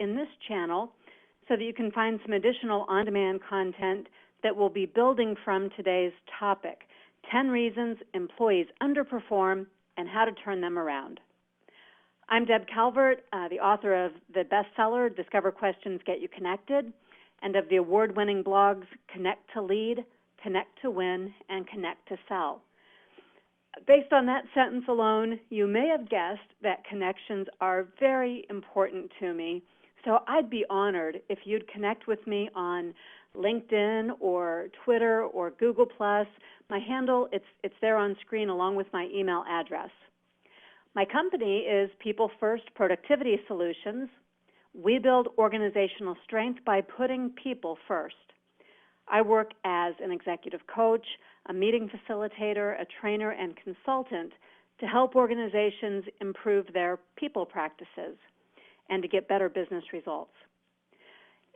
in this channel so that you can find some additional on-demand content that will be building from today's topic, 10 reasons employees underperform and how to turn them around. I'm Deb Calvert, the author of the bestseller, Discover Questions Get You Connected, and of the award-winning blogs Connect to Lead, Connect to Win, and Connect to Sell. Based on that sentence alone, you may have guessed that connections are very important to me, so I'd be honored if you'd connect with me on LinkedIn or Twitter or Google+. My handle, it's there on screen along with my email address. My company is People First Productivity Solutions. We build organizational strength by putting people first. I work as an executive coach, a meeting facilitator, a trainer, and consultant to help organizations improve their people practices and to get better business results.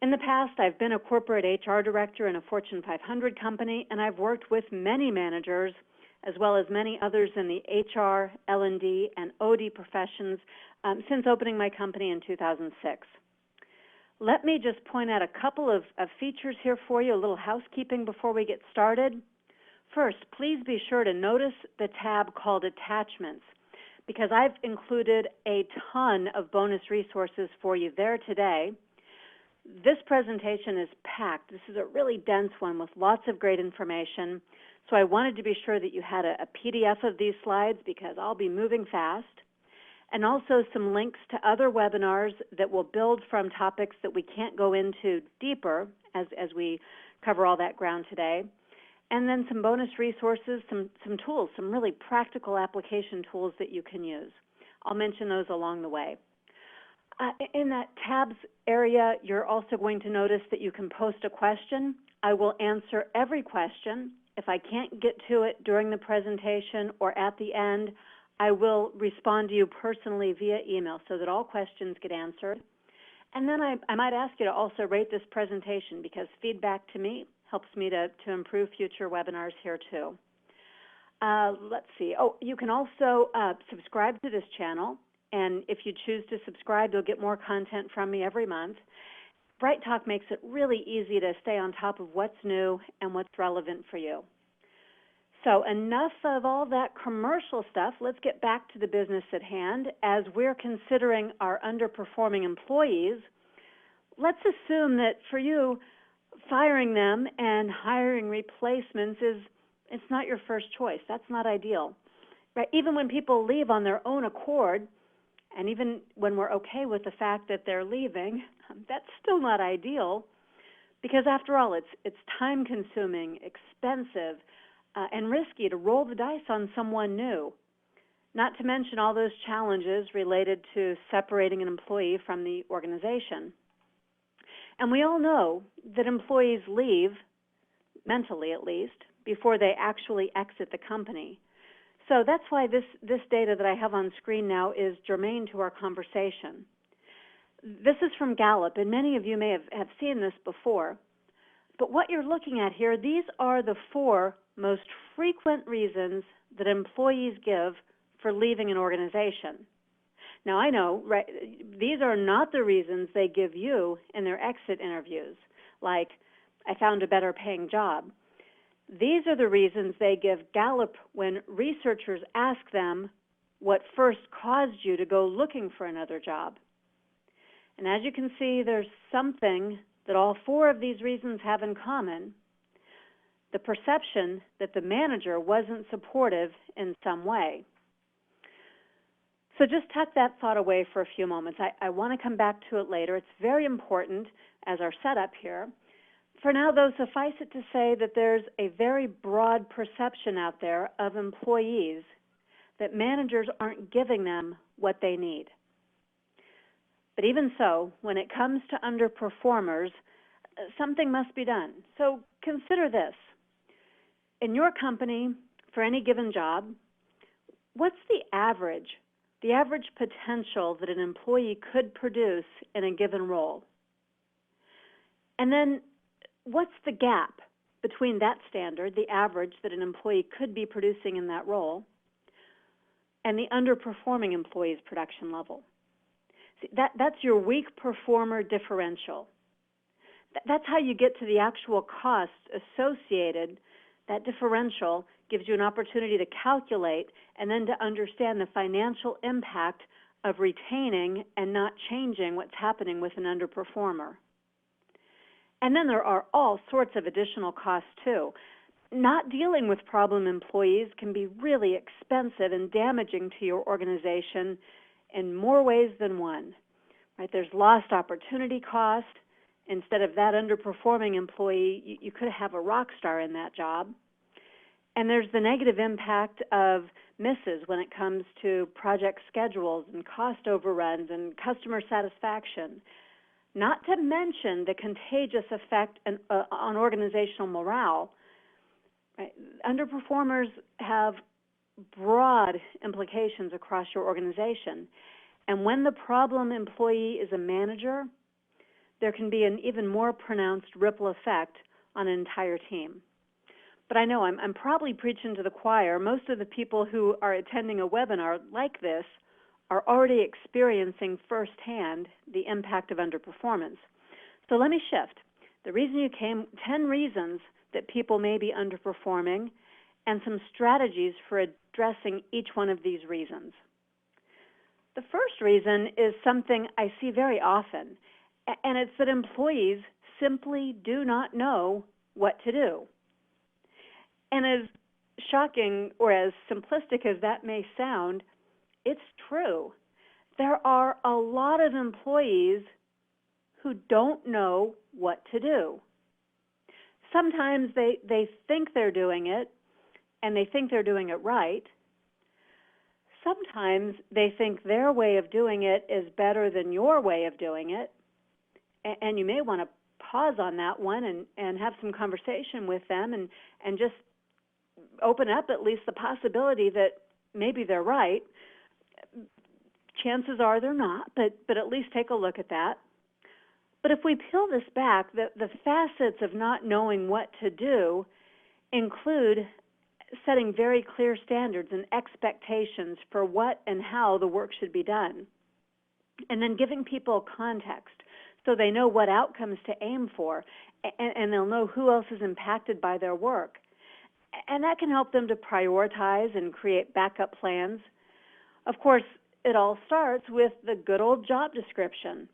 In the past, I've been a corporate HR director in a Fortune 500 company, and I've worked with many managers as well as many others in the HR, L&D, and OD professions since opening my company in 2006. Let me just point out a couple of features here for you, a little housekeeping before we get started. First, please be sure to notice the tab called Attachments, because I've included a ton of bonus resources for you there today. This presentation is packed. This is a really dense one with lots of great information. So I wanted to be sure that you had a PDF of these slides because I'll be moving fast, and also some links to other webinars that will build from topics that we can't go into deeper as we cover all that ground today. And then some bonus resources, some tools, some really practical application tools that you can use. I'll mention those along the way. In that tabs area, you're also going to notice that you can post a question. I will answer every question. If I can't get to it during the presentation or at the end, I will respond to you personally via email so that all questions get answered. And then I might ask you to also rate this presentation because feedback to me helps me to improve future webinars here too. Let's see. Oh, you can also subscribe to this channel. And if you choose to subscribe, you'll get more content from me every month. Bright Talk makes it really easy to stay on top of what's new and what's relevant for you. So enough of all that commercial stuff. Let's get back to the business at hand. As we're considering our underperforming employees, let's assume that for you, firing them and hiring replacements it's not your first choice. That's not ideal. Right? Even when people leave on their own accord, and even when we're okay with the fact that they're leaving, that's still not ideal because, after all, it's time-consuming, expensive, and risky to roll the dice on someone new, not to mention all those challenges related to separating an employee from the organization. And we all know that employees leave, mentally at least, before they actually exit the company. So that's why this data that I have on screen now is germane to our conversation. This is from Gallup, and many of you may have seen this before. But what you're looking at here, these are the 4 most frequent reasons that employees give for leaving an organization. Now, I know, right, these are not the reasons they give you in their exit interviews, like, I found a better paying job. These are the reasons they give Gallup when researchers ask them what first caused you to go looking for another job. And as you can see, there's something that all 4 of these reasons have in common: the perception that the manager wasn't supportive in some way. So just tuck that thought away for a few moments. I want to come back to it later. It's very important as our setup here. For now, though, suffice it to say that there's a very broad perception out there of employees that managers aren't giving them what they need. But even so, when it comes to underperformers, something must be done. So consider this. In your company, for any given job, what's the average potential that an employee could produce in a given role? And then what's the gap between that standard, the average that an employee could be producing in that role, and the underperforming employee's production level? See, that's your weak performer differential. That's how you get to the actual costs associated. That differential gives you an opportunity to calculate and then to understand the financial impact of retaining and not changing what's happening with an underperformer. And then there are all sorts of additional costs too. Not dealing with problem employees can be really expensive and damaging to your organization in more ways than one. Right? There's lost opportunity cost. Instead of that underperforming employee, you could have a rock star in that job. And there's the negative impact of misses when it comes to project schedules and cost overruns and customer satisfaction, not to mention the contagious effect on organizational morale. Right? Underperformers have broad implications across your organization. And when the problem employee is a manager, there can be an even more pronounced ripple effect on an entire team. But I know I'm probably preaching to the choir. Most of the people who are attending a webinar like this are already experiencing firsthand the impact of underperformance. So let me shift. The reason you came, 10 reasons that people may be underperforming, and some strategies for addressing each one of these reasons. The first reason is something I see very often, and it's that employees simply do not know what to do. And as shocking or as simplistic as that may sound, it's true. There are a lot of employees who don't know what to do. Sometimes they think they're doing it, and they think they're doing it right. Sometimes they think their way of doing it is better than your way of doing it, and you may want to pause on that one and have some conversation with them and just open up at least the possibility that maybe they're right. Chances are they're not, but at least take a look at that. But if we peel this back, the facets of not knowing what to do include setting very clear standards and expectations for what and how the work should be done, and then giving people context so they know what outcomes to aim for, and they'll know who else is impacted by their work. And that can help them to prioritize and create backup plans. Of course, it all starts with the good old job description.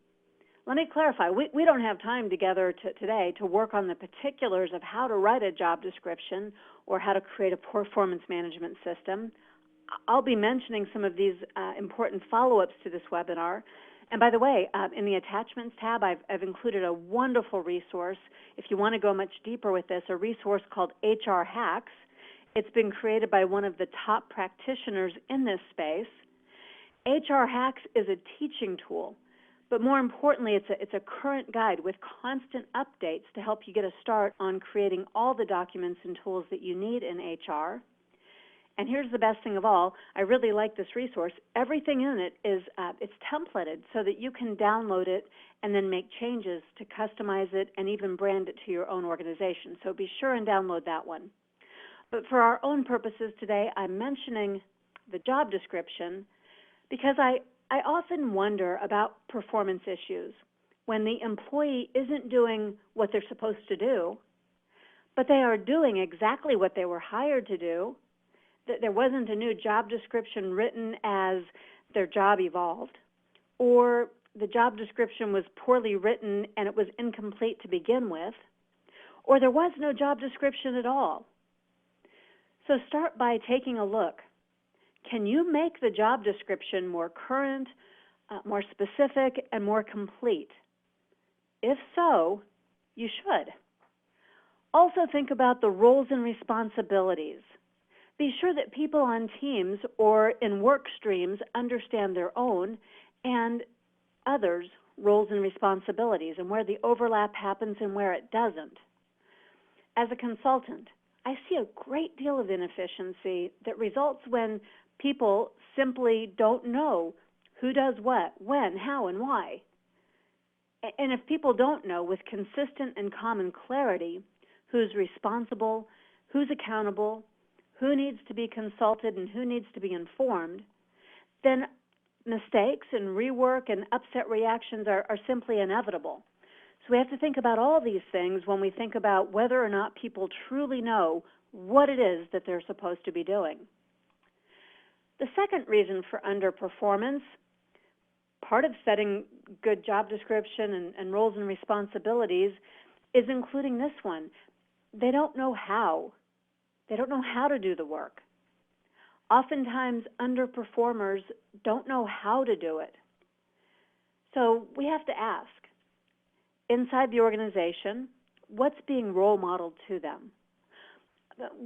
Let me clarify, we don't have time together today to work on the particulars of how to write a job description or how to create a performance management system. I'll be mentioning some of these important follow-ups to this webinar. And by the way, in the attachments tab, I've included a wonderful resource. If you want to go much deeper with this, a resource called HR Hacks. It's been created by one of the top practitioners in this space. HR Hacks is a teaching tool, but more importantly, it's a current guide with constant updates to help you get a start on creating all the documents and tools that you need in HR. And here's the best thing of all. I really like this resource. Everything in it is it's templated so that you can download it and then make changes to customize it and even brand it to your own organization. So be sure and download that one. But for our own purposes today, I'm mentioning the job description because I often wonder about performance issues when the employee isn't doing what they're supposed to do, but they are doing exactly what they were hired to do. There wasn't a new job description written as their job evolved, or the job description was poorly written and it was incomplete to begin with, or there was no job description at all. So start by taking a look. Can you make the job description more current, more specific, and more complete? If so, you should. Also think about the roles and responsibilities. Be sure that people on teams or in work streams understand their own and others' roles and responsibilities and where the overlap happens and where it doesn't. As a consultant, I see a great deal of inefficiency that results when people simply don't know who does what, when, how, and why. And if people don't know with consistent and common clarity who's responsible, who's accountable, who needs to be consulted, and who needs to be informed, then mistakes and rework and upset reactions are simply inevitable. So we have to think about all these things when we think about whether or not people truly know what it is that they're supposed to be doing. The second reason for underperformance, part of setting good job description and roles and responsibilities, is including this one. They don't know how. They don't know how to do the work. Oftentimes, underperformers don't know how to do it. So we have to ask, inside the organization, what's being role modeled to them?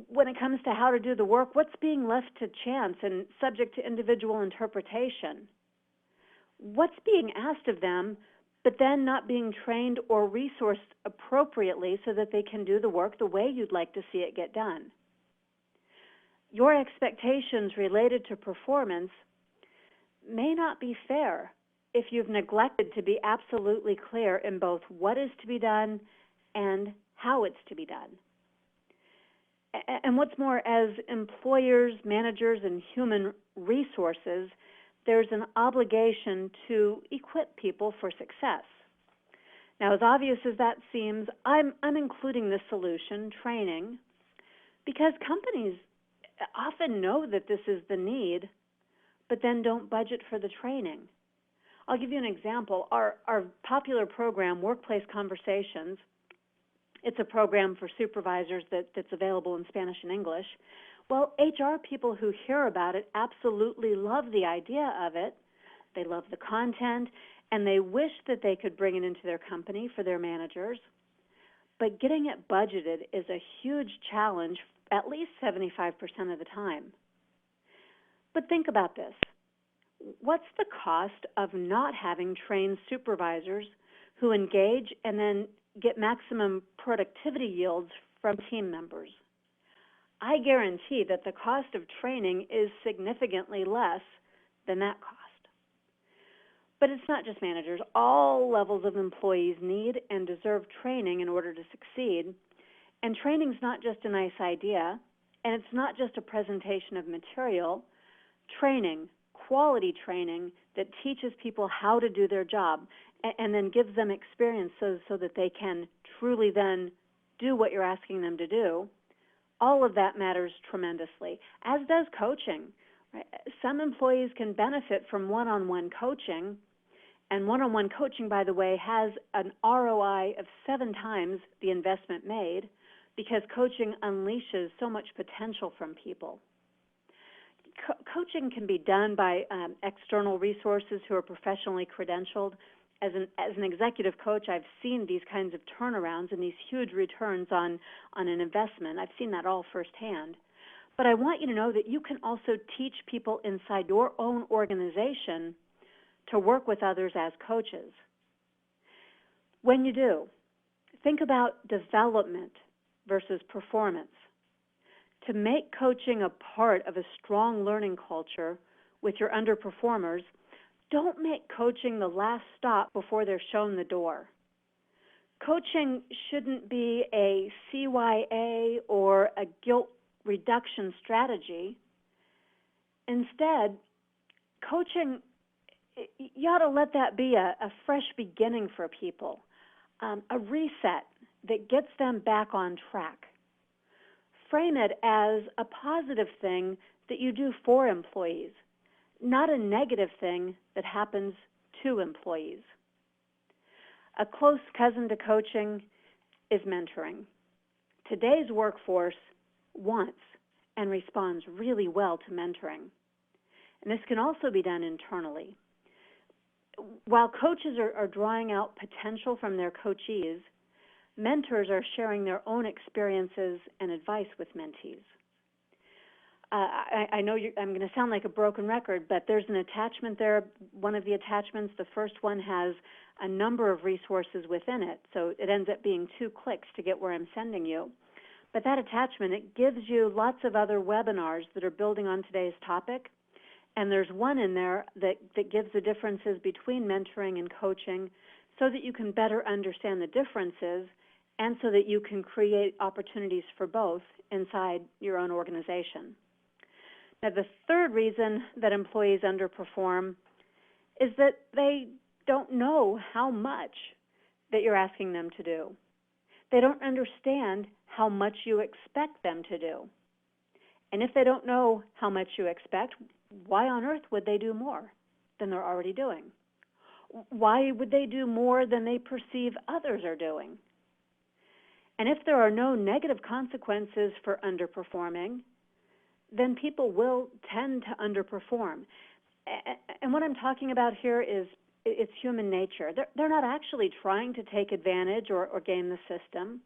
When it comes to how to do the work, what's being left to chance and subject to individual interpretation? What's being asked of them, but then not being trained or resourced appropriately so that they can do the work the way you'd like to see it get done? Your expectations related to performance may not be fair if you've neglected to be absolutely clear in both what is to be done and how it's to be done. And what's more, as employers, managers, and human resources, there's an obligation to equip people for success. Now, as obvious as that seems, I'm including this solution, training, because companies often know that this is the need, but then don't budget for the training. I'll give you an example. Our popular program, Workplace Conversations, it's a program for supervisors that's available in Spanish and English. Well, HR people who hear about it absolutely love the idea of it. They love the content, and they wish that they could bring it into their company for their managers. But getting it budgeted is a huge challenge, at least 75% of the time. But think about this. What's the cost of not having trained supervisors who engage and then get maximum productivity yields from team members? I guarantee that the cost of training is significantly less than that cost. But it's not just managers. All levels of employees need and deserve training in order to succeed. And training's not just a nice idea, and it's not just a presentation of material. Training, quality training that teaches people how to do their job and then gives them experience so that they can truly then do what you're asking them to do, all of that matters tremendously, as does coaching. Right? Some employees can benefit from one-on-one coaching, and one-on-one coaching, by the way, has an ROI of 7 times the investment made because coaching unleashes so much potential from people. Coaching can be done by external resources who are professionally credentialed. As an executive coach, I've seen these kinds of turnarounds and these huge returns on an investment. I've seen that all firsthand. But I want you to know that you can also teach people inside your own organization to work with others as coaches. When you do, think about development versus performance. To make coaching a part of a strong learning culture with your underperformers, don't make coaching the last stop before they're shown the door. Coaching shouldn't be a CYA or a guilt reduction strategy. Instead, coaching, you ought to let that be a fresh beginning for people, a reset that gets them back on track. Frame it as a positive thing that you do for employees, not a negative thing that happens to employees. A close cousin to coaching is mentoring. Today's workforce wants and responds really well to mentoring. And this can also be done internally. While coaches are drawing out potential from their coachees, mentors are sharing their own experiences and advice with mentees. I know I'm going to sound like a broken record, but there's an attachment there. One of the attachments, the first one, has a number of resources within it, so it ends up being 2 clicks to get where I'm sending you. But that attachment, it gives you lots of other webinars that are building on today's topic, and there's one in there that gives the differences between mentoring and coaching so that you can better understand the differences and so that you can create opportunities for both inside your own organization. Now, the third reason that employees underperform is that they don't know how much that you're asking them to do. They don't understand how much you expect them to do. And if they don't know how much you expect, why on earth would they do more than they're already doing? Why would they do more than they perceive others are doing? And if there are no negative consequences for underperforming, then people will tend to underperform. And what I'm talking about here is it's human nature. They're not actually trying to take advantage or game the system.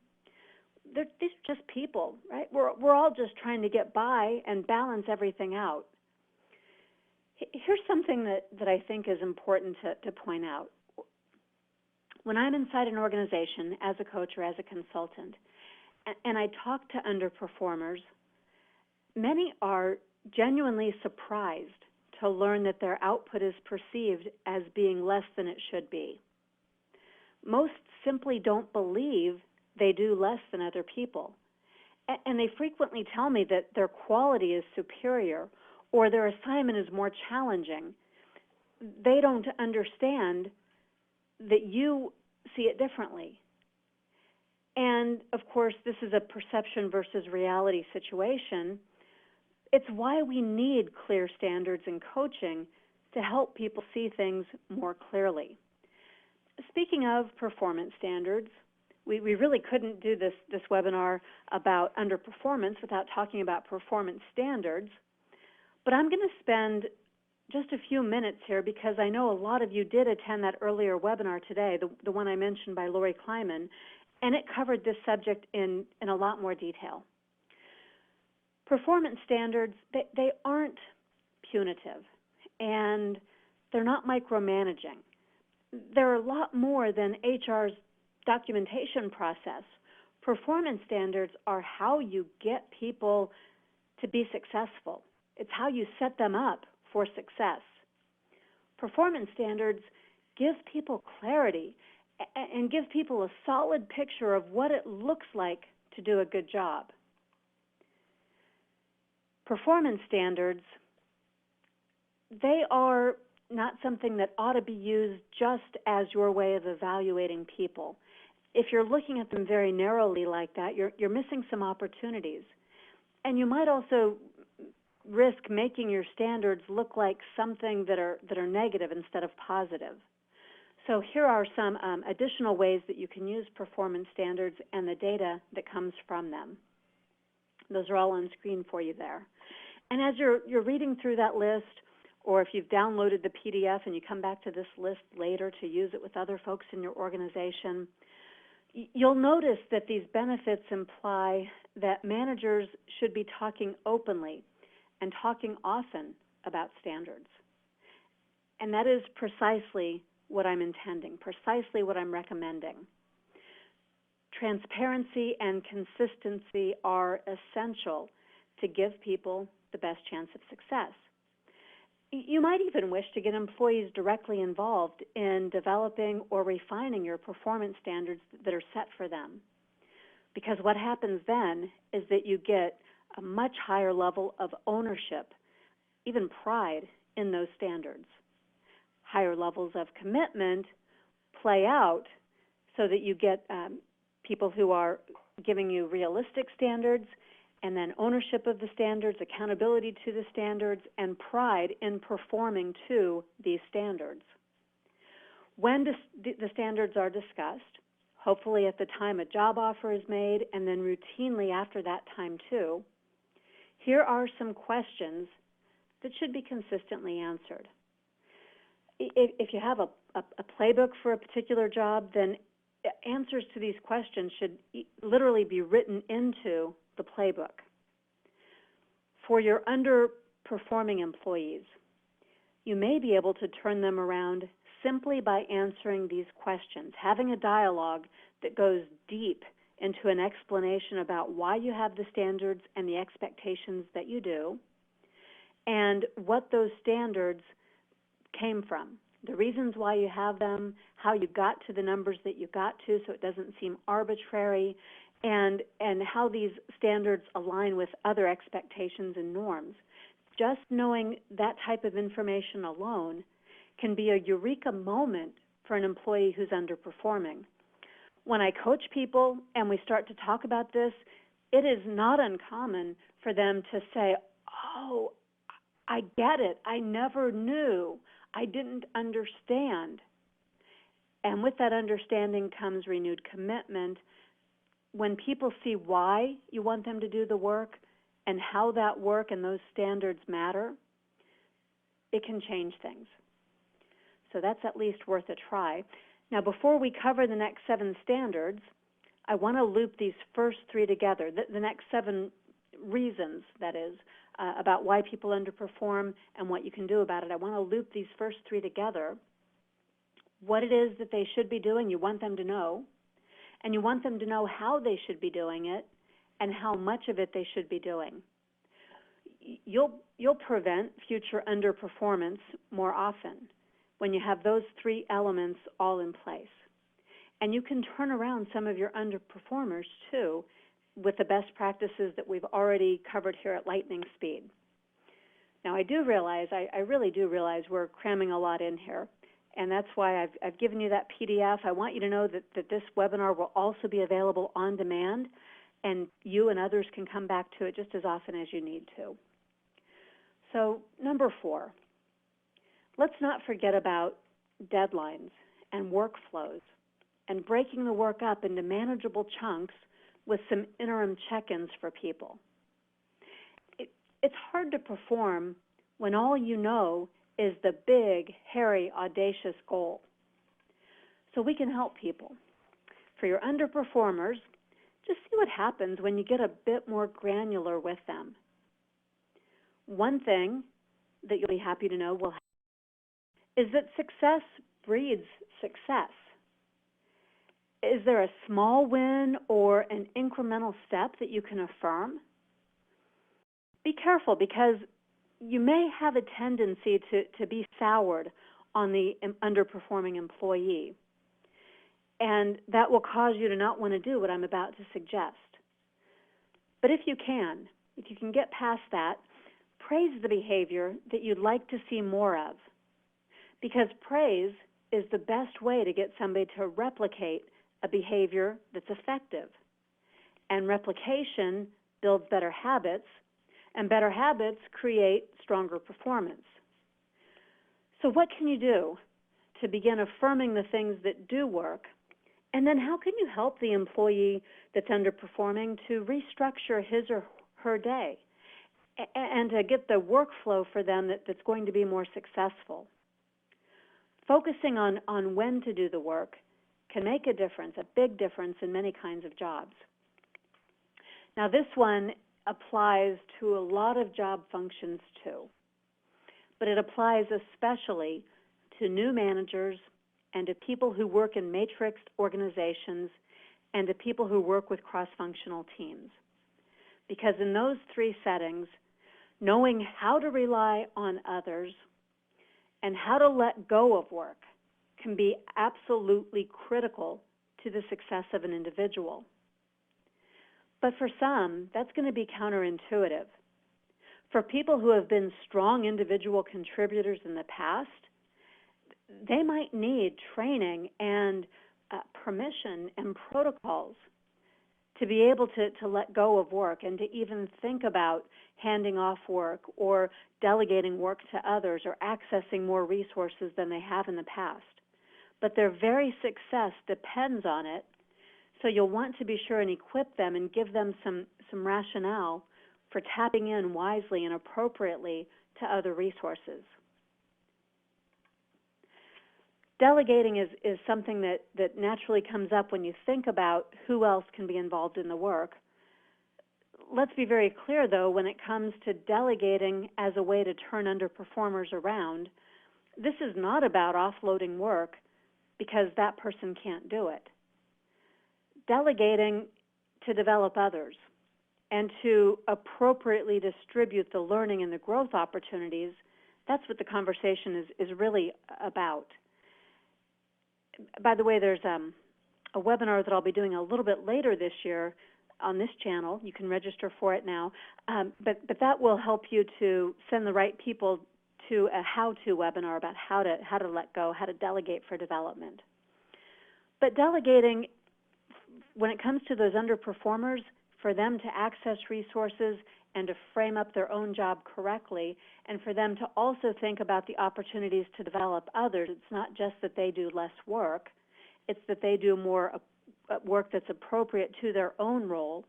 These are just people, right? We're all just trying to get by and balance everything out. Here's something that I think is important to point out. When I'm inside an organization as a coach or as a consultant, and I talk to underperformers, many are genuinely surprised to learn that their output is perceived as being less than it should be. Most simply don't believe they do less than other people. And they frequently tell me that their quality is superior or their assignment is more challenging. They don't understand that you see it differently. And, of course, this is a perception versus reality situation. It's why we need clear standards in coaching to help people see things more clearly. Speaking of performance standards, we really couldn't do this webinar about underperformance without talking about performance standards. But I'm going to spend just a few minutes here because I know a lot of you did attend that earlier webinar today, the one I mentioned by Lori Kleiman, and it covered this subject in a lot more detail. Performance standards, they aren't punitive, and they're not micromanaging. They're a lot more than HR's documentation process. Performance standards are how you get people to be successful. It's how you set them up for success. Performance standards give people clarity and give people a solid picture of what it looks like to do a good job. Performance standards, they are not something that ought to be used just as your way of evaluating people. If you're looking at them very narrowly like that, you're missing some opportunities. And you might also risk making your standards look like something that are negative instead of positive. So here are some additional ways that you can use performance standards and the data that comes from them. Those are all on screen for you there. And as you're reading through that list, or if you've downloaded the PDF and you come back to this list later to use it with other folks in your organization, you'll notice that these benefits imply that managers should be talking openly and talking often about standards. And that is precisely what I'm intending, precisely what I'm recommending. Transparency and consistency are essential to give people the best chance of success. You might even wish to get employees directly involved in developing or refining your performance standards that are set for them. Because what happens then is that you get a much higher level of ownership, even pride in those standards. Higher levels of commitment play out so that you get people who are giving you realistic standards, and then ownership of the standards, accountability to the standards, and pride in performing to these standards. When the standards are discussed, hopefully at the time a job offer is made, and then routinely after that time too, here are some questions that should be consistently answered. If you have a playbook for a particular job, then answers to these questions should literally be written into the playbook. For your underperforming employees, you may be able to turn them around simply by answering these questions, having a dialogue that goes deep into an explanation about why you have the standards and the expectations that you do, and what those standards came from, the reasons why you have them, how you got to the numbers that you got to so it doesn't seem arbitrary, and how these standards align with other expectations and norms. Just knowing that type of information alone can be a eureka moment for an employee who's underperforming. When I coach people and we start to talk about this, it is not uncommon for them to say, oh, I get it. I never knew. I didn't understand. And with that understanding comes renewed commitment. When people see why you want them to do the work and how that work and those standards matter, it can change things. So that's at least worth a try. Now, before we cover the next 7 standards, I want to loop these first 3 together, the next 7 reasons, that is, about why people underperform and what you can do about it. I want to loop these first 3 together. What it is that they should be doing, you want them to know, and you want them to know how they should be doing it and how much of it they should be doing. You'll prevent future underperformance more often when you have those 3 elements all in place. And you can turn around some of your underperformers, too, with the best practices that we've already covered here at lightning speed. Now, I really do realize we're cramming a lot in here, and that's why I've given you that PDF. I want you to know that this webinar will also be available on demand, and you and others can come back to it just as often as you need to. So, number 4, let's not forget about deadlines and workflows and breaking the work up into manageable chunks with some interim check-ins for people. It's hard to perform when all you know is the big, hairy, audacious goal. So we can help people. For your underperformers, just see what happens when you get a bit more granular with them. One thing that you'll be happy to know will happen is that success breeds success. Is there a small win or an incremental step that you can affirm? Be careful, because you may have a tendency to be soured on the underperforming employee, and that will cause you to not want to do what I'm about to suggest. But if you can get past that, praise the behavior that you'd like to see more of, because praise is the best way to get somebody to replicate a behavior that's effective. And replication builds better habits, and better habits create stronger performance. So what can you do to begin affirming the things that do work? And then how can you help the employee that's underperforming to restructure his or her day and to get the workflow for them that's going to be more successful? Focusing on when to do the work can make a difference, a big difference in many kinds of jobs. Now, this one applies to a lot of job functions too, but it applies especially to new managers and to people who work in matrixed organizations and to people who work with cross-functional teams. Because in those 3 settings, knowing how to rely on others and how to let go of work can be absolutely critical to the success of an individual. But for some, that's going to be counterintuitive. For people who have been strong individual contributors in the past, they might need training and permission and protocols to be able to let go of work and to even think about handing off work or delegating work to others or accessing more resources than they have in the past. But their very success depends on it, so you'll want to be sure and equip them and give them some rationale for tapping in wisely and appropriately to other resources. Delegating is something that naturally comes up when you think about who else can be involved in the work. Let's be very clear, though, when it comes to delegating as a way to turn underperformers around, this is not about offloading work because that person can't do it. Delegating to develop others and to appropriately distribute the learning and the growth opportunities, that's what the conversation is really about. By the way, there's a webinar that I'll be doing a little bit later this year on this channel. You can register for it now. But that will help you to send the right people to a how-to webinar about how to let go, how to delegate for development. But delegating, when it comes to those underperformers, for them to access resources and to frame up their own job correctly, and for them to also think about the opportunities to develop others. It's not just that they do less work, it's that they do more work that's appropriate to their own role,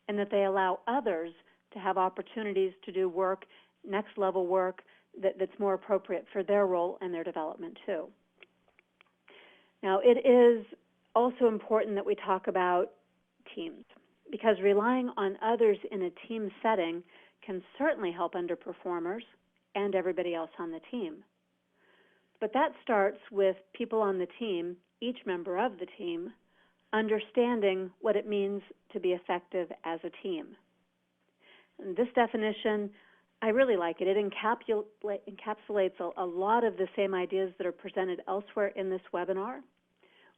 and that they allow others to have opportunities to do work, next level work, that's more appropriate for their role and their development too. Now, it is also important that we talk about teams, because relying on others in a team setting can certainly help underperformers and everybody else on the team. But that starts with people on the team, each member of the team, understanding what it means to be effective as a team. And this definition, I really like it. It encapsulates a lot of the same ideas that are presented elsewhere in this webinar,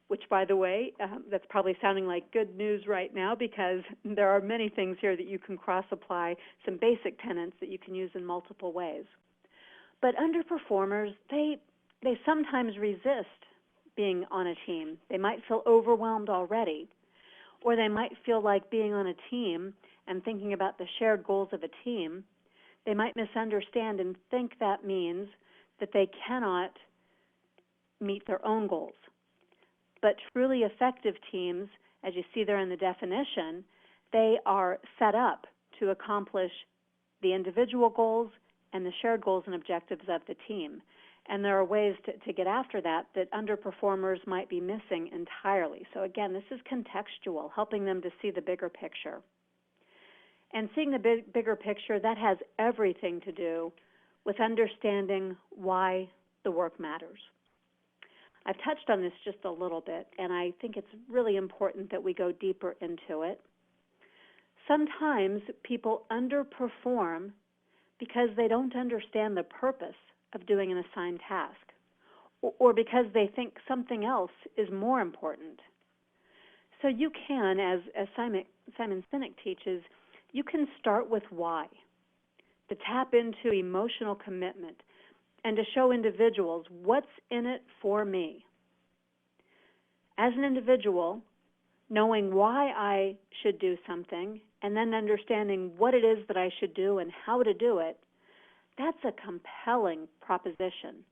which, by the way, that's probably sounding like good news right now, because there are many things here that you can cross-apply, some basic tenets that you can use in multiple ways. But underperformers, they sometimes resist being on a team. They might feel overwhelmed already, or they might feel like being on a team and thinking about the shared goals of a team, they might misunderstand and think that means that they cannot meet their own goals. But truly effective teams, as you see there in the definition, they are set up to accomplish the individual goals and the shared goals and objectives of the team. And there are ways to get after that underperformers might be missing entirely. So again, this is contextual, helping them to see the bigger picture. And seeing the bigger picture, that has everything to do with understanding why the work matters. I've touched on this just a little bit, and I think it's really important that we go deeper into it. Sometimes people underperform because they don't understand the purpose of doing an assigned task, or because they think something else is more important. So you can, as Simon Sinek teaches, you can start with why, to tap into emotional commitment, and to show individuals what's in it for me. As an individual, knowing why I should do something, and then understanding what it is that I should do and how to do it, that's a compelling proposition.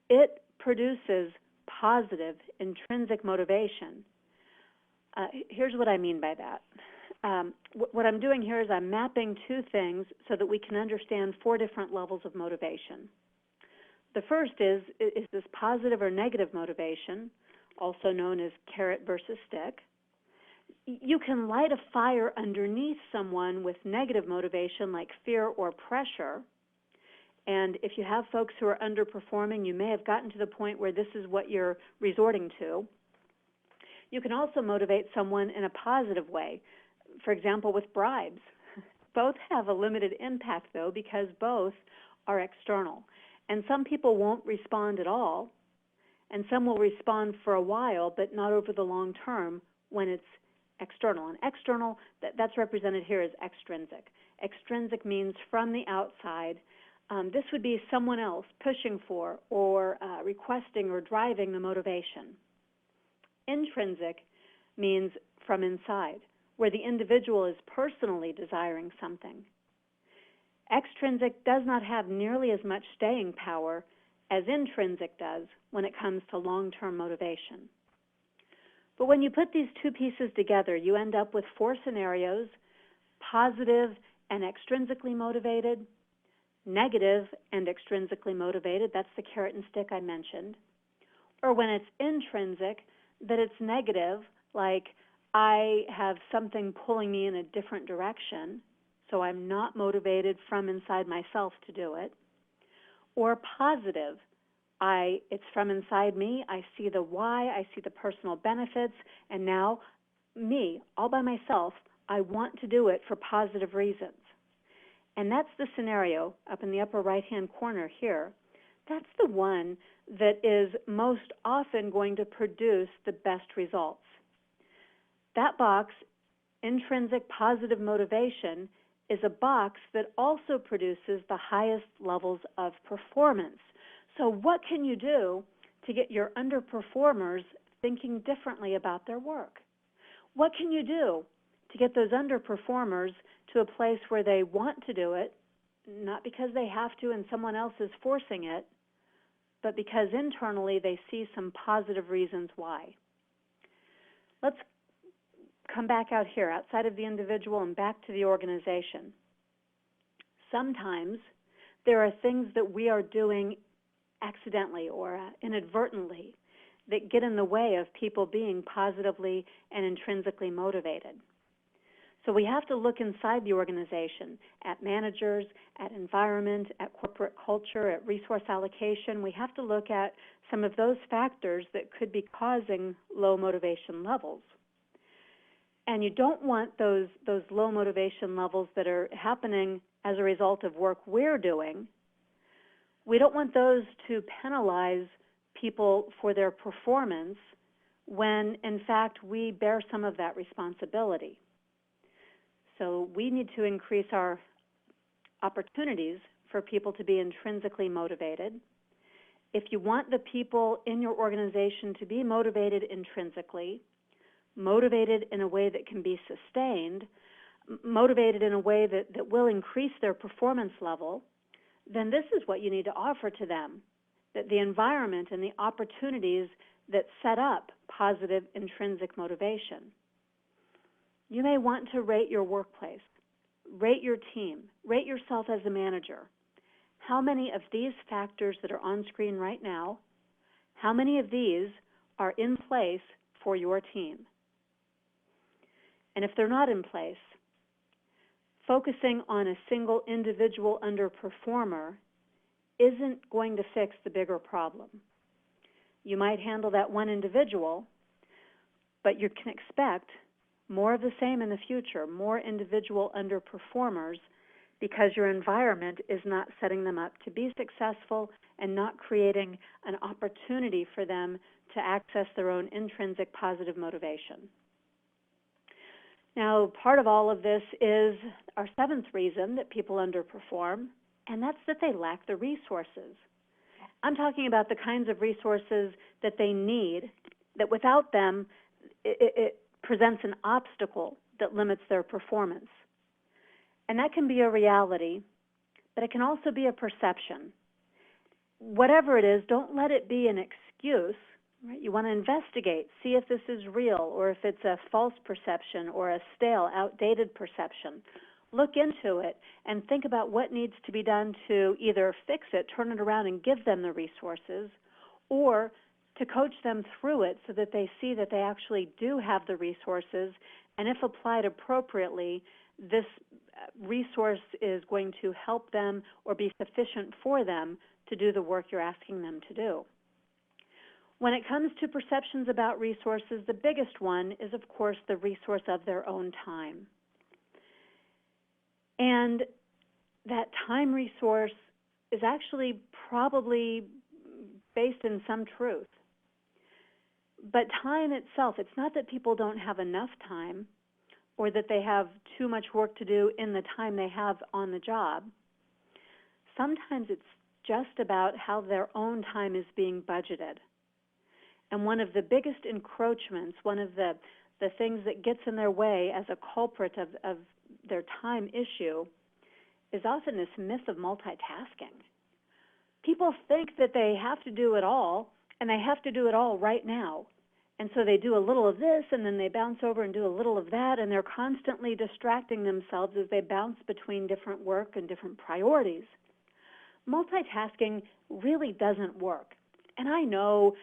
It produces positive, intrinsic motivation. Here's what I mean by that. What I'm doing here is I'm mapping two things so that we can understand 4 different levels of motivation. The first is this positive or negative motivation, also known as carrot versus stick. You can light a fire underneath someone with negative motivation like fear or pressure. And if you have folks who are underperforming, you may have gotten to the point where this is what you're resorting to. You can also motivate someone in a positive way, for example, with bribes. Both have a limited impact, though, because both are external. And some people won't respond at all, and some will respond for a while, but not over the long term when it's external. And external, that's represented here as extrinsic. Extrinsic means from the outside. This would be someone else pushing for or requesting or driving the motivation. Intrinsic means from inside, where the individual is personally desiring something. Extrinsic does not have nearly as much staying power as intrinsic does when it comes to long-term motivation. But when you put these two pieces together, you end up with 4 scenarios: positive and extrinsically motivated, negative and extrinsically motivated, that's the carrot and stick I mentioned, or when it's intrinsic, that it's negative, like I have something pulling me in a different direction, so I'm not motivated from inside myself to do it, or positive, it's from inside me, I see the why, I see the personal benefits, and now me, all by myself, I want to do it for positive reasons. And that's the scenario up in the upper right-hand corner here. That's the one that is most often going to produce the best results. That box, intrinsic positive motivation, is a box that also produces the highest levels of performance. So what can you do to get your underperformers thinking differently about their work? What can you do to get those underperformers to a place where they want to do it, not because they have to and someone else is forcing it, but because internally they see some positive reasons why? Let's come back out here, outside of the individual and back to the organization. Sometimes there are things that we are doing accidentally or inadvertently that get in the way of people being positively and intrinsically motivated. So we have to look inside the organization at managers, at environment, at corporate culture, at resource allocation. We have to look at some of those factors that could be causing low motivation levels. And you don't want those low motivation levels that are happening as a result of work we're doing. We don't want those to penalize people for their performance when, in fact, we bear some of that responsibility. So we need to increase our opportunities for people to be intrinsically motivated. If you want the people in your organization to be motivated intrinsically, motivated in a way that can be sustained, motivated in a way that will increase their performance level, then this is what you need to offer to them, that the environment and the opportunities that set up positive intrinsic motivation. You may want to rate your workplace, rate your team, rate yourself as a manager. How many of these factors that are on screen right now, how many of these are in place for your team? And if they're not in place, focusing on a single individual underperformer isn't going to fix the bigger problem. You might handle that one individual, but you can expect more of the same in the future, more individual underperformers, because your environment is not setting them up to be successful and not creating an opportunity for them to access their own intrinsic positive motivation. Now, part of all of this is our seventh reason that people underperform, and that's that they lack the resources. I'm talking about the kinds of resources that they need, that without them, it presents an obstacle that limits their performance. And that can be a reality, but it can also be a perception. Whatever it is, don't let it be an excuse. Right? You want to investigate, see if this is real or if it's a false perception or a stale, outdated perception. Look into it and think about what needs to be done to either fix it, turn it around and give them the resources, or to coach them through it so that they see that they actually do have the resources, and if applied appropriately, this resource is going to help them or be sufficient for them to do the work you're asking them to do. When it comes to perceptions about resources, the biggest one is, of course, the resource of their own time. And that time resource is actually probably based in some truth. But time itself, it's not that people don't have enough time or that they have too much work to do in the time they have on the job. Sometimes it's just about how their own time is being budgeted. And one of the biggest encroachments, one of the things that gets in their way as a culprit of their time issue is often this myth of multitasking. People think that they have to do it all, and they have to do it all right now. And so they do a little of this, and then they bounce over and do a little of that, and they're constantly distracting themselves as they bounce between different work and different priorities. Multitasking really doesn't work. And I know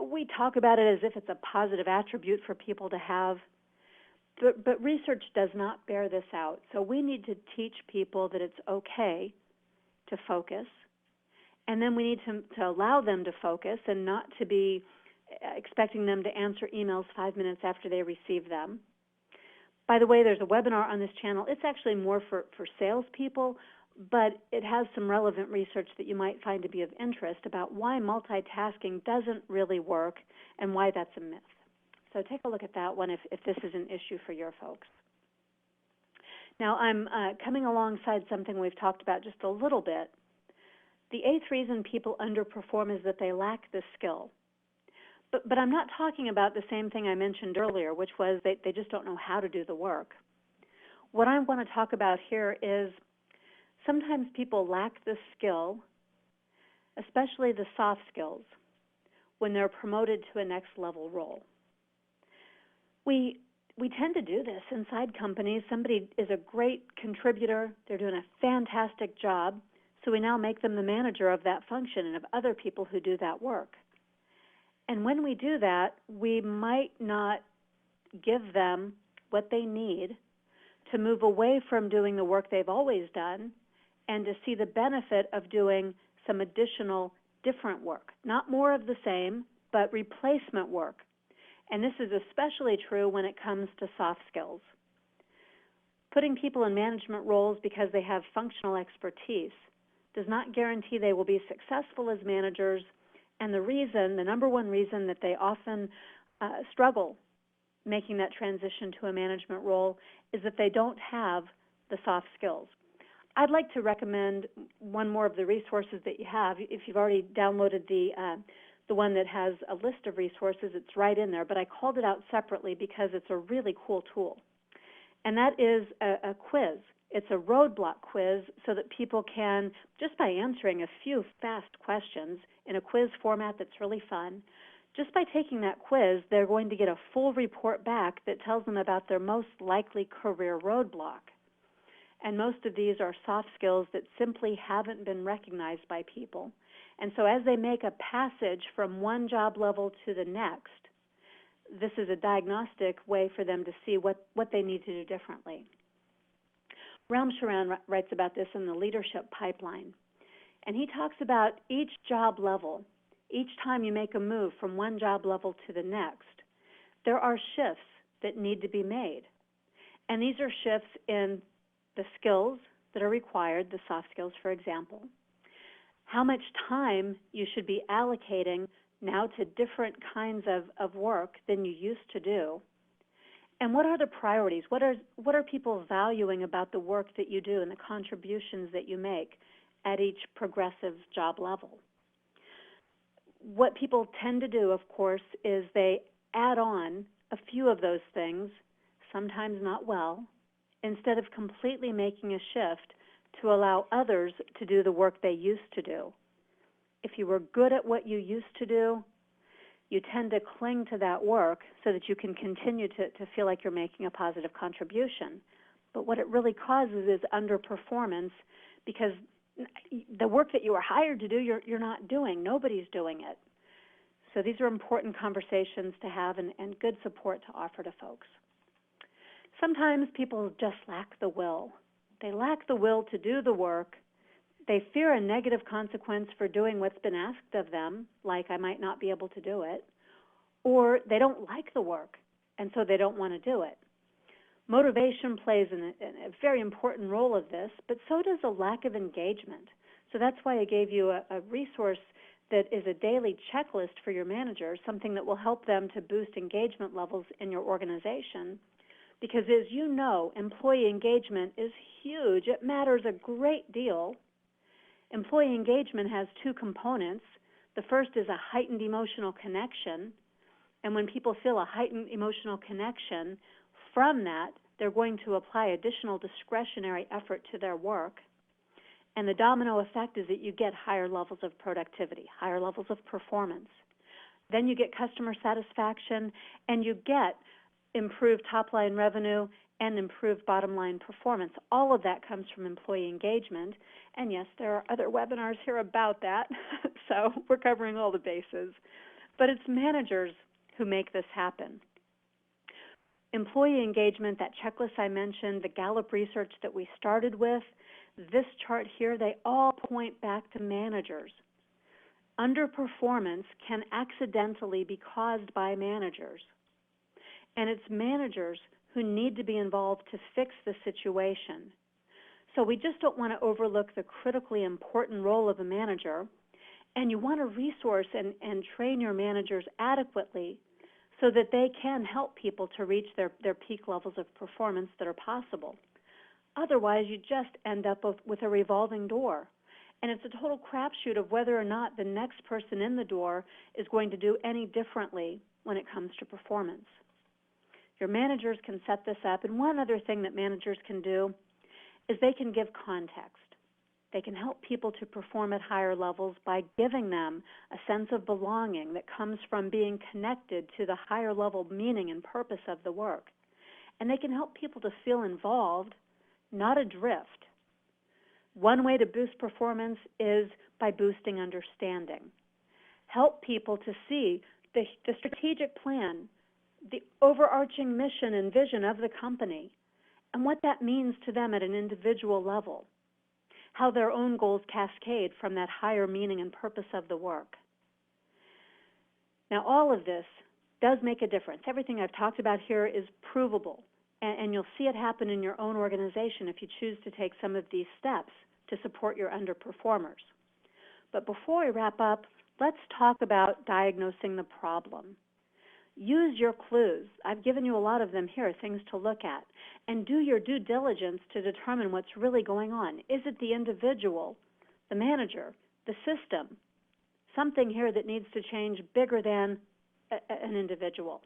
we talk about it as if it's a positive attribute for people to have, but research does not bear this out. So we need to teach people that it's okay to focus, and then we need to allow them to focus and not to be expecting them to answer emails 5 minutes after they receive them. By the way, there's a webinar on this channel. It's actually more for salespeople, but it has some relevant research that you might find to be of interest about why multitasking doesn't really work and why that's a myth. So take a look at that one if this is an issue for your folks. Now, I'm coming alongside something we've talked about just a little bit. The eighth reason people underperform is that they lack the skill. But I'm not talking about the same thing I mentioned earlier, which was they just don't know how to do the work. What I want to talk about here is sometimes people lack the skill, especially the soft skills, when they're promoted to a next level role. We tend to do this inside companies. Somebody is a great contributor. They're doing a fantastic job. So we now make them the manager of that function and of other people who do that work. And when we do that, we might not give them what they need to move away from doing the work they've always done and to see the benefit of doing some additional different work. Not more of the same, but replacement work. And this is especially true when it comes to soft skills. Putting people in management roles because they have functional expertise does not guarantee they will be successful as managers, and the number one reason that they often struggle making that transition to a management role is that they don't have the soft skills. I'd like to recommend one more of the resources that you have. If you've already downloaded the one that has a list of resources, it's right in there, but I called it out separately because it's a really cool tool. And that is a quiz. It's a roadblock quiz so that people can, just by answering a few fast questions in a quiz format that's really fun, just by taking that quiz, they're going to get a full report back that tells them about their most likely career roadblock. And most of these are soft skills that simply haven't been recognized by people. And so as they make a passage from one job level to the next, this is a diagnostic way for them to see what they need to do differently. Ram Charan writes about this in the Leadership Pipeline. And he talks about each job level, each time you make a move from one job level to the next, there are shifts that need to be made. And these are shifts in the skills that are required, the soft skills, for example, how much time you should be allocating now to different kinds of work than you used to do, and what are the priorities? What are people valuing about the work that you do and the contributions that you make at each progressive job level? What people tend to do, of course, is they add on a few of those things, sometimes not well, instead of completely making a shift to allow others to do the work they used to do. If you were good at what you used to do, you tend to cling to that work so that you can continue to feel like you're making a positive contribution. But what it really causes is underperformance because the work that you were hired to do, you're not doing. Nobody's doing it. So these are important conversations to have and good support to offer to folks. Sometimes people just lack the will. They lack the will to do the work. They fear a negative consequence for doing what's been asked of them, like I might not be able to do it, or they don't like the work, and so they don't want to do it. Motivation plays a very important role of this, but so does a lack of engagement. So that's why I gave you a resource that is a daily checklist for your managers, something that will help them to boost engagement levels in your organization. Because as you know, employee engagement is huge. It matters a great deal. Employee engagement has two components. The first is a heightened emotional connection, and when people feel a heightened emotional connection, from that, they're going to apply additional discretionary effort to their work. And the domino effect is that you get higher levels of productivity, higher levels of performance. Then you get customer satisfaction, and you get improved top-line revenue and improved bottom-line performance. All of that comes from employee engagement. And yes, there are other webinars here about that, so we're covering all the bases. But it's managers who make this happen. Employee engagement, that checklist I mentioned, the Gallup research that we started with, this chart here, they all point back to managers. Underperformance can accidentally be caused by managers. And it's managers who need to be involved to fix the situation. So we just don't want to overlook the critically important role of a manager, and you want to resource and train your managers adequately so that they can help people to reach their peak levels of performance that are possible. Otherwise, you just end up with a revolving door. And it's a total crapshoot of whether or not the next person in the door is going to do any differently when it comes to performance. Your managers can set this up. And one other thing that managers can do is they can give context. They can help people to perform at higher levels by giving them a sense of belonging that comes from being connected to the higher level meaning and purpose of the work. And they can help people to feel involved, not adrift. One way to boost performance is by boosting understanding. Help people to see the strategic plan, the overarching mission and vision of the company, and what that means to them at an individual level, how their own goals cascade from that higher meaning and purpose of the work. Now, all of this does make a difference. Everything I've talked about here is provable, and you'll see it happen in your own organization if you choose to take some of these steps to support your underperformers. But before we wrap up, let's talk about diagnosing the problem. Use your clues. I've given you a lot of them here, things to look at, and do your due diligence to determine what's really going on. Is it the individual, the manager, the system, something here that needs to change bigger than an individual?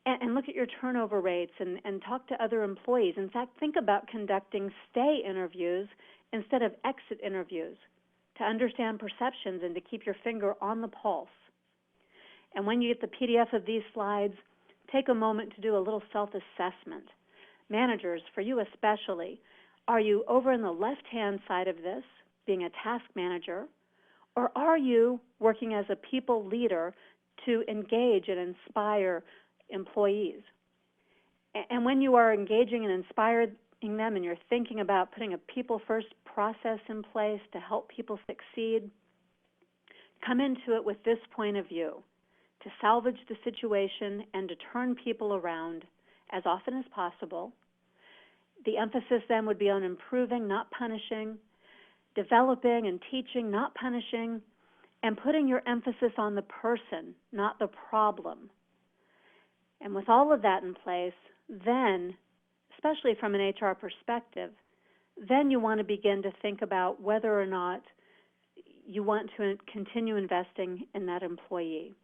And look at your turnover rates and talk to other employees. In fact, think about conducting stay interviews instead of exit interviews to understand perceptions and to keep your finger on the pulse. And when you get the PDF of these slides, take a moment to do a little self-assessment. Managers, for you especially, are you over in the left-hand side of this, being a task manager, or are you working as a people leader to engage and inspire employees? And when you are engaging and inspiring them and you're thinking about putting a people-first process in place to help people succeed, come into it with this point of view: to salvage the situation and to turn people around as often as possible. The emphasis then would be on improving, not punishing, developing and teaching, not punishing, and putting your emphasis on the person, not the problem. And with all of that in place, then, especially from an HR perspective, then you want to begin to think about whether or not you want to continue investing in that employee.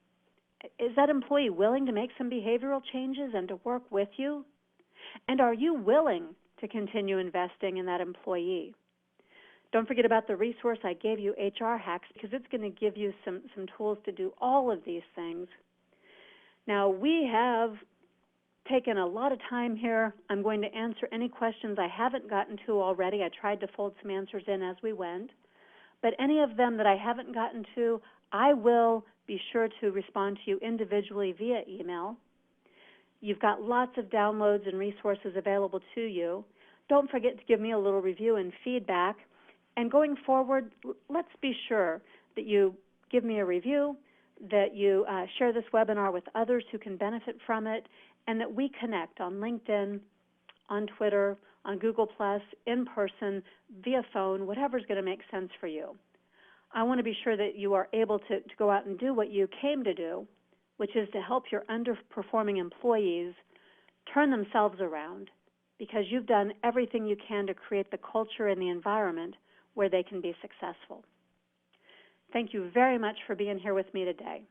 Is that employee willing to make some behavioral changes and to work with you? And are you willing to continue investing in that employee? Don't forget about the resource I gave you, HR Hacks, because it's going to give you some tools to do all of these things. Now, we have taken a lot of time here. I'm going to answer any questions I haven't gotten to already. I tried to fold some answers in as we went. But any of them that I haven't gotten to, I will be sure to respond to you individually via email. You've got lots of downloads and resources available to you. Don't forget to give me a little review and feedback. And going forward, let's be sure that you give me a review, that you share this webinar with others who can benefit from it, and that we connect on LinkedIn, on Twitter, on Google+, in person, via phone, whatever's going to make sense for you. I want to be sure that you are able to go out and do what you came to do, which is to help your underperforming employees turn themselves around, because you've done everything you can to create the culture and the environment where they can be successful. Thank you very much for being here with me today.